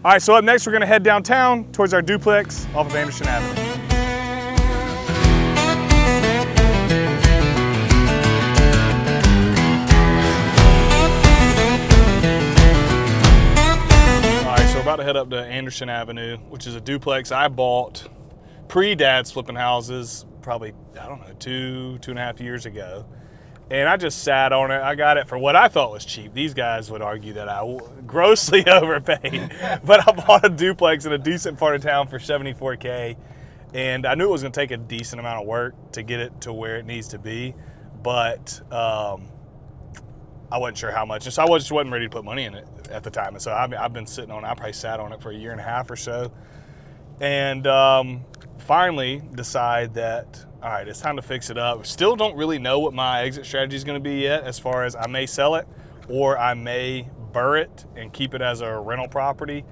All right, so up next, we're gonna head downtown towards our duplex off of Anderson Ave. About to head up to Anderson Avenue, which is a duplex I bought pre-Dad's flipping houses, probably, I don't know, two and a half years ago. And I just sat on it. I got it for what I thought was cheap. These guys would argue that I grossly overpaid, but I bought a duplex in a decent part of town for $74K. And I knew it was gonna take a decent amount of work to get it to where it needs to be, but I wasn't sure how much, and so I just wasn't ready to put money in it at the time. And so I've been sitting on it. I probably sat on it for a year and a half or so, and finally decide that, all right, it's time to fix it up. Still don't really know what my exit strategy is going to be yet, as far as I may sell it or I may BRRRR it and keep it as a rental property.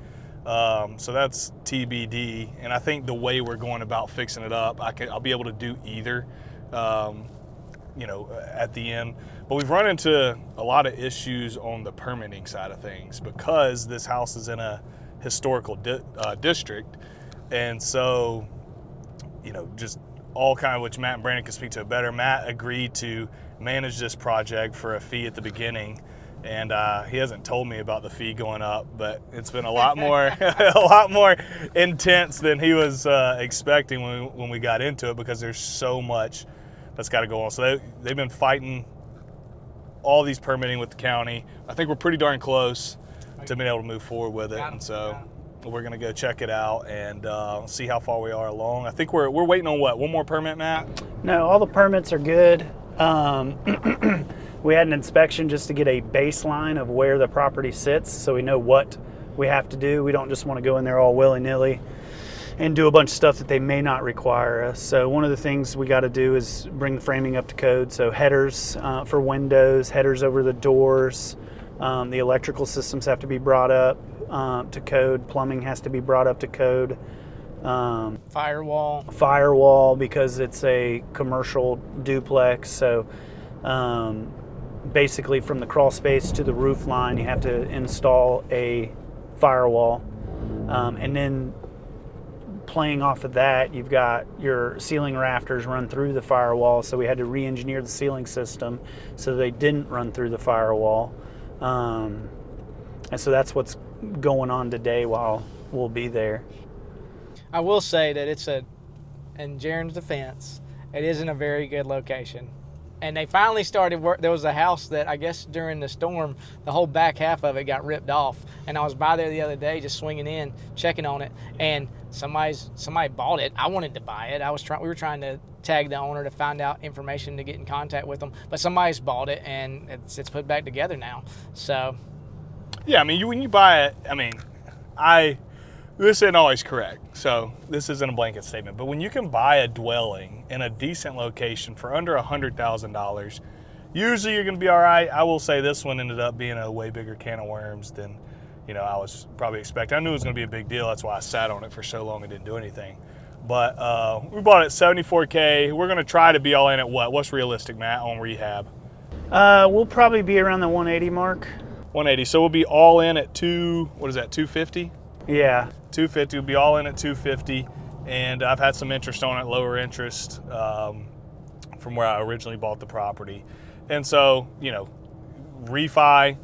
So that's TBD. And I think the way we're going about fixing it up, I'll be able to do either. You know, at the end. But we've run into a lot of issues on the permitting side of things because this house is in a historical district. And so, you know, just all kind of, which Matt and Brandon can speak to it better. Matt agreed to manage this project for a fee at the beginning. And he hasn't told me about the fee going up, but it's been a lot more, a lot more intense than he was expecting when we got into it, because there's so much that's got to go on. So they've been fighting all these permitting with the county. I think we're pretty darn close to being able to move forward with it, and so we're gonna go check it out and see how far we are along. I think we're waiting on what, one more permit, Matt? No, all the permits are good. We had an inspection just to get a baseline of where the property sits, so we know what we have to do. We don't just want to go in there all willy-nilly and do a bunch of stuff that they may not require us. So one of the things we got to do is bring the framing up to code. So headers for windows, headers over the doors, the electrical systems have to be brought up to code. Plumbing has to be brought up to code. Firewall, because it's a commercial duplex. So basically from the crawl space to the roof line, you have to install a firewall. And then playing off of that, you've got your ceiling rafters run through the firewall, so we had to re-engineer the ceiling system so they didn't run through the firewall. And so that's what's going on today while we'll be there. I will say that in Jaren's defense, it isn't a very good location. And they finally started work. There was a house that I guess during the storm, the whole back half of it got ripped off. And I was by there the other day, just swinging in, checking on it, and somebody bought it. I wanted to buy it. We were trying to tag the owner to find out information to get in contact with them, but somebody's bought it and it's put back together now. So, yeah, I mean, when you buy it, I mean, this isn't always correct, so this isn't a blanket statement, but when you can buy a dwelling in a decent location for under $100,000, usually you're going to be all right. I will say this one ended up being a way bigger can of worms than, you know, I was probably expecting. I knew it was going to be a big deal. That's why I sat on it for so long and didn't do anything. But we bought it at $74K. We're going to try to be all in at what? What's realistic, Matt, on rehab? We'll probably be around the 180 mark. 180. So we'll be all in at $250? Yeah. 250. We'll be all in at 250. And I've had some interest on it, lower interest from where I originally bought the property. And so, you know, refi,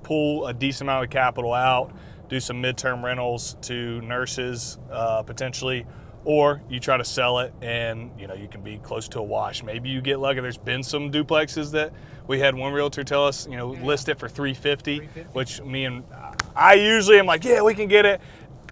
pull a decent amount of capital out, do some midterm rentals to nurses potentially, or you try to sell it and, you know, you can be close to a wash. Maybe you get lucky. There's been some duplexes that we had one realtor tell us, you know, list it for 350, which I usually am like, yeah, we can get it.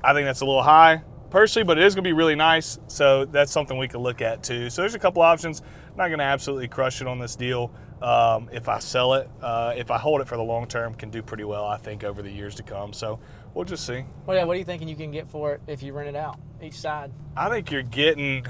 I think that's a little high personally, but it is going to be really nice. So that's something we can look at too. So there's a couple options. I'm not going to absolutely crush it on this deal. If I sell it, if I hold it for the long term, can do pretty well, I think, over the years to come. So we'll just see. Well, yeah, what are you thinking you can get for it if you rent it out, each side? I think you're getting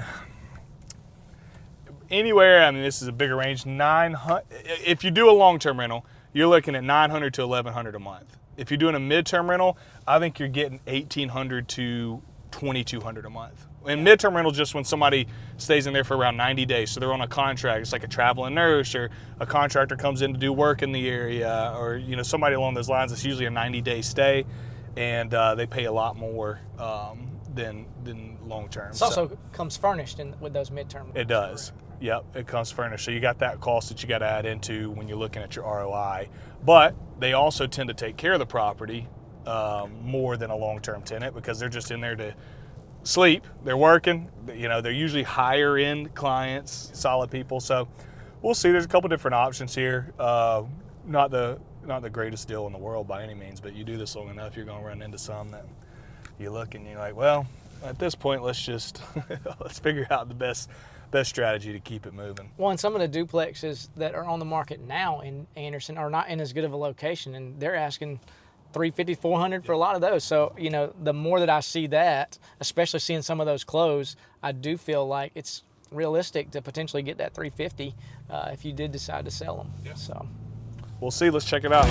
anywhere, I mean, this is a bigger range, 900. If you do a long-term rental, you're looking at $900 to $1,100 a month. If you're doing a midterm rental, I think you're getting $1,800 to $2,200 a month. And midterm rental just when somebody stays in there for around 90 days. So they're on a contract. It's like a traveling nurse, or a contractor comes in to do work in the area, or, you know, somebody along those lines. It's usually a 90-day stay. and they pay a lot more than long term. It also comes furnished with those midterm. It does. Yep, it comes furnished. So you got that cost that you got to add into when you're looking at your ROI. But they also tend to take care of the property more than a long-term tenant because they're just in there to sleep. They're working. You know, they're usually higher end clients, solid people. So we'll see. There's a couple different options here. Not the greatest deal in the world by any means, but you do this long enough, you're going to run into some that you look and you're like, well, at this point, let's just let's figure out the best strategy to keep it moving. Well, and some of the duplexes that are on the market now in Anderson are not in as good of a location, and they're asking $350, $400 for a lot of those. So, you know, the more that I see that, especially seeing some of those close, I do feel like it's realistic to potentially get that $350 if you did decide to sell them. Yeah. So we'll see. Let's check it out.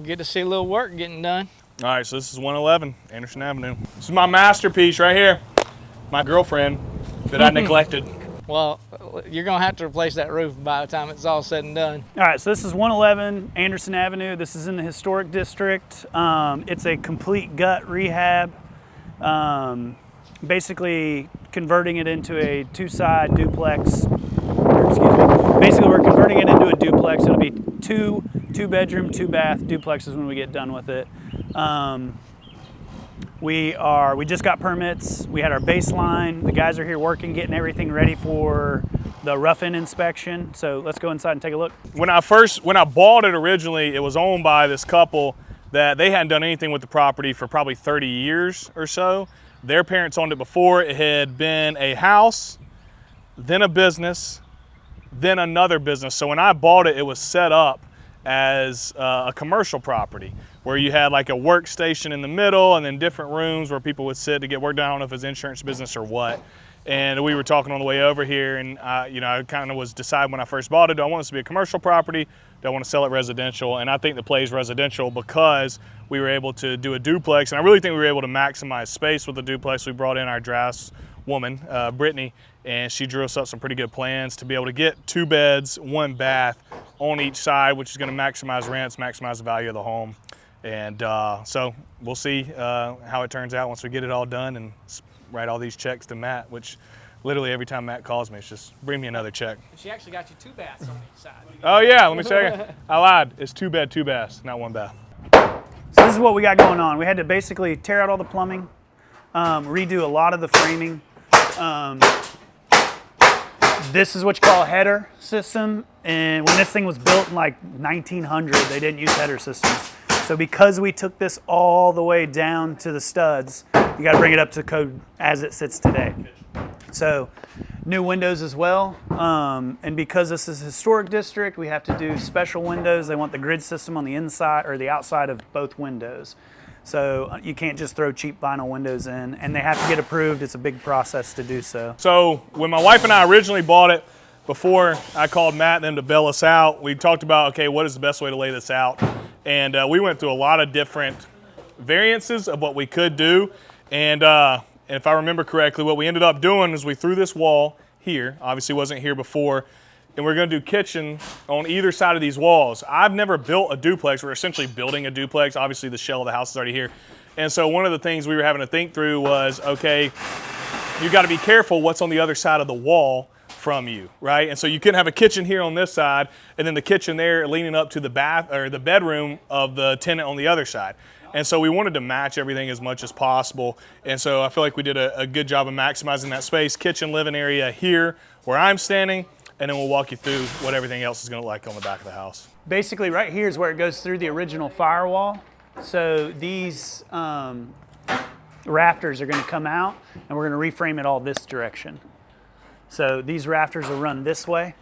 Good to see a little work getting done. All right, so this is 111 Anderson Avenue. This is my masterpiece right here. My girlfriend that I neglected. Well, you're going to have to replace that roof by the time it's all said and done. All right, so this is 111 Anderson Avenue. This is in the historic district. It's a complete gut rehab. Basically converting it into a two-side duplex. Basically, we're converting it into a duplex. It'll be two bedroom, 2 bath duplexes when we get done with it. We just got permits. We had our baseline. The guys are here working, getting everything ready for the rough-in inspection. So let's go inside and take a look. When I bought it originally, it was owned by this couple that they hadn't done anything with the property for probably 30 years or so. Their parents owned it before. It had been a house, then a business, then another business. So when I bought it, it was set up as a commercial property where you had like a workstation in the middle and then different rooms where people would sit to get work done. I don't know if it's insurance business or what. And we were talking on the way over here, and I kind of was deciding when I first bought it, do I want this to be a commercial property? Do I want to sell it residential? And I think the play is residential because we were able to do a duplex, and I really think we were able to maximize space with the duplex. We brought in our draftswoman, Brittany, and she drew us up some pretty good plans to be able to get 2 beds, 1 bath on each side, which is going to maximize rents, maximize the value of the home. And so we'll see how it turns out once we get it all done and write all these checks to Matt, which literally every time Matt calls me, it's just bring me another check. She actually got you 2 baths on each side. Oh yeah, let me say I lied. It's 2 bed, 2 baths, not 1 bath. So this is what we got going on. We had to basically tear out all the plumbing, redo a lot of the framing. This is what you call a header system, and when this thing was built in like 1900, they didn't use header systems. So because we took this all the way down to the studs, you got to bring it up to code as it sits today. So new windows as well, and because this is a historic district, we have to do special windows. They want the grid system on the inside or the outside of both windows. So you can't just throw cheap vinyl windows in, and they have to get approved. It's a big process to do so. So when my wife and I originally bought it, before I called Matt and them to bail us out, we talked about, okay, what is the best way to lay this out? And we went through a lot of different variances of what we could do. And if I remember correctly, what we ended up doing is we threw this wall here, obviously wasn't here before, and we're going to do kitchen on either side of these walls. I've never built a duplex. We're essentially building a duplex. Obviously, the shell of the house is already here. And so one of the things we were having to think through was, okay, you got to be careful what's on the other side of the wall from you, right? And so you couldn't have a kitchen here on this side and then the kitchen there leaning up to the bath or the bedroom of the tenant on the other side. And so we wanted to match everything as much as possible. And so I feel like we did a good job of maximizing that space, kitchen, living area here where I'm standing, and then we'll walk you through what everything else is going to look like on the back of the house. Basically right here is where it goes through the original firewall. So these rafters are going to come out, and we're going to reframe it all this direction. So these rafters will run this way,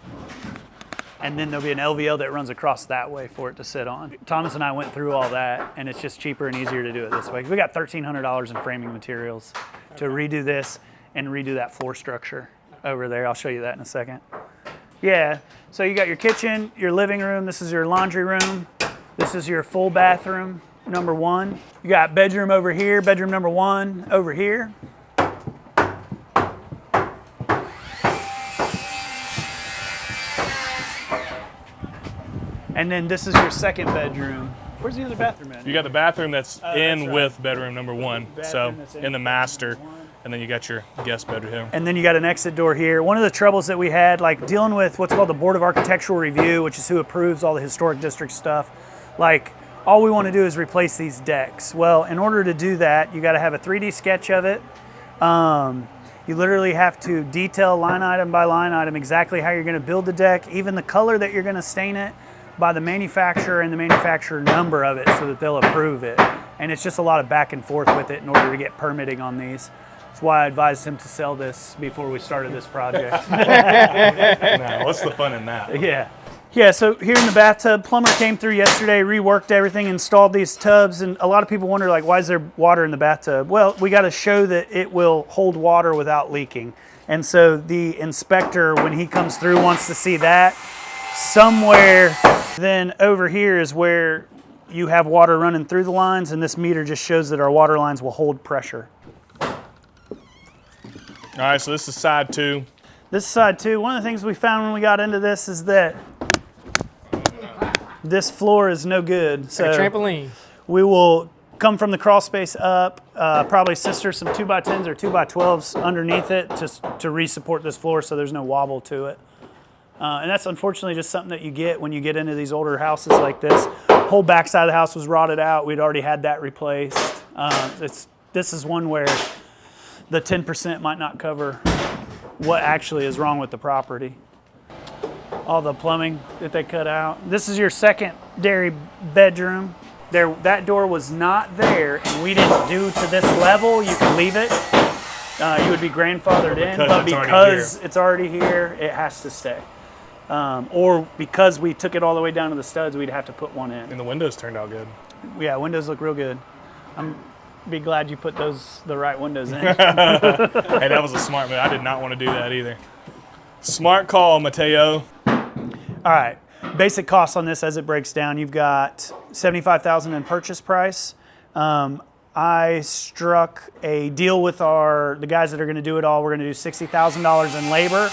and then there'll be an LVL that runs across that way for it to sit on. Thomas and I went through all that, and it's just cheaper and easier to do it this way. We got $1,300 in framing materials to redo this and redo that floor structure over there. I'll show you that in a second. Yeah, so you got your kitchen, your living room. This is your laundry room. This is your full bathroom, number 1. You got bedroom over here, bedroom number 1 over here. And then this is your second bedroom. Where's the other bathroom at? You got the bathroom that's in that's right. with bedroom number 1. So Bathroom that's in the master, and then you got your guest bedroom here. And then you got an exit door here. One of the troubles that we had, like dealing with what's called the Board of Architectural Review, which is who approves all the historic district stuff, like all we want to do is replace these decks. Well, in order to do that, you got to have a 3D sketch of it. You literally have to detail line item by line item exactly how you're going to build the deck, even the color that you're going to stain it, by the manufacturer and the manufacturer number of it so that they'll approve it. And it's just a lot of back and forth with it in order to get permitting on these. That's why I advised him to sell this before we started this project. Now, what's the fun in that? Yeah. Yeah, so here in the bathtub, plumber came through yesterday, reworked everything, installed these tubs, and a lot of people wonder, like, why is there water in the bathtub? Well, we got to show that it will hold water without leaking. And so the inspector, when he comes through, wants to see that. Somewhere then over here is where you have water running through the lines, and this meter just shows that our water lines will hold pressure. All right, so this is side 2. This is side 2. One of the things we found when we got into this is that this floor is no good. So Like a trampoline. we will come from the crawl space up, probably sister some 2x10s or 2x12s underneath it to re-support this floor so there's no wobble to it. And that's unfortunately just something that you get when you get into these older houses like this. Whole backside of the house was rotted out. We'd already had that replaced. This is one where the 10% might not cover what actually is wrong with the property. All the plumbing that they cut out. This is your secondary bedroom. That door was not there, and we didn't do to this level. You can leave it. You would be grandfathered in, but because it's already here, it has to stay. Or because we took it all the way down to the studs, we'd have to put one in. And the windows turned out good. Yeah, windows look real good. I'm be glad you put the right windows in. Hey, that was a smart move. I did not want to do that either. Smart call, Mateo. All right, basic costs on this as it breaks down. You've got $75,000 in purchase price. I struck a deal with the guys that are going to do it all. We're going to do $60,000 in labor.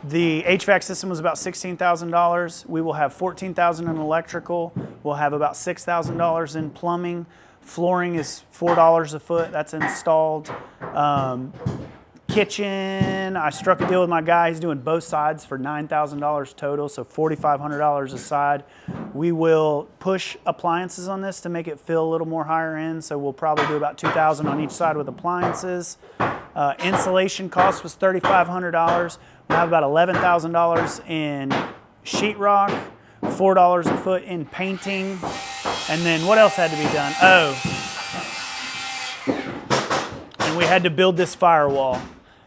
The HVAC system was about $16,000. We will have $14,000 in electrical. We'll have about $6,000 in plumbing. Flooring is $4 a foot. That's installed. Kitchen, I struck a deal with my guy. He's doing both sides for $9,000 total, so $4,500 a side. We will push appliances on this to make it feel a little more higher end, so we'll probably do about $2,000 on each side with appliances. Insulation cost was $3,500. We'll have about $11,000 in sheetrock, $4 a foot in painting, and then what else had to be done? And we had to build this firewall.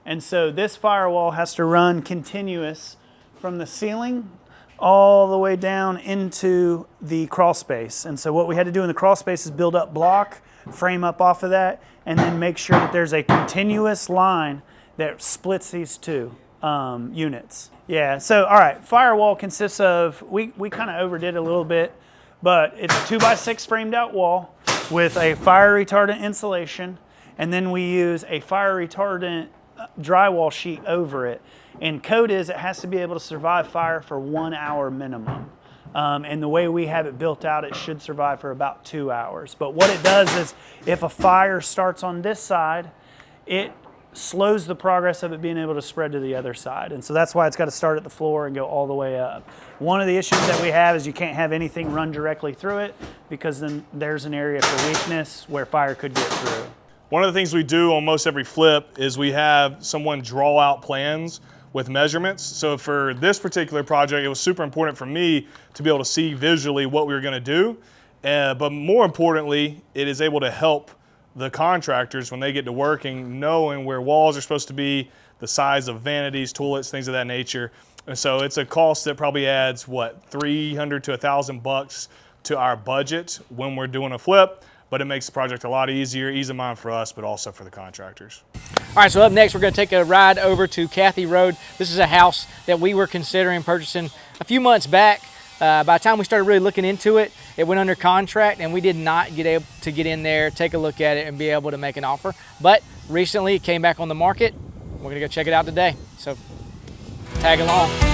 And so this firewall has to run continuous from the ceiling all the way down into the crawl space. And so what we had to do in the crawl space is build up block, frame up off of that, and then make sure that there's a continuous line that splits these two units. Yeah, so all right, firewall consists of, we kind of overdid a little bit, but it's a 2x6 framed out wall with a fire retardant insulation, and then we use a fire retardant drywall sheet over it. And code is it has to be able to survive fire for 1 hour minimum. And the way we have it built out, it should survive for about 2 hours. But what it does is if a fire starts on this side, it slows the progress of it being able to spread to the other side. And so that's why it's got to start at the floor and go all the way up. One of the issues that we have is you can't have anything run directly through it because then there's an area for weakness where fire could get through. One of the things we do on most every flip is we have someone draw out plans with measurements. So for this particular project, it was super important for me to be able to see visually what we were going to do. But more importantly, it is able to help the contractors when they get to working, knowing where walls are supposed to be, the size of vanities, toilets, things of that nature. And so it's a cost that probably adds, what, $300 to $1,000 to our budget when we're doing a flip. But it makes the project a lot easier, ease of mind for us, but also for the contractors. All right, so up next, we're going to take a ride over to Cathy Road. This is a house that we were considering purchasing a few months back. By the time we started really looking into it, it went under contract, and we did not get able to get in there, take a look at it, and be able to make an offer. But recently it came back on the market. We're gonna go check it out today. So tag along.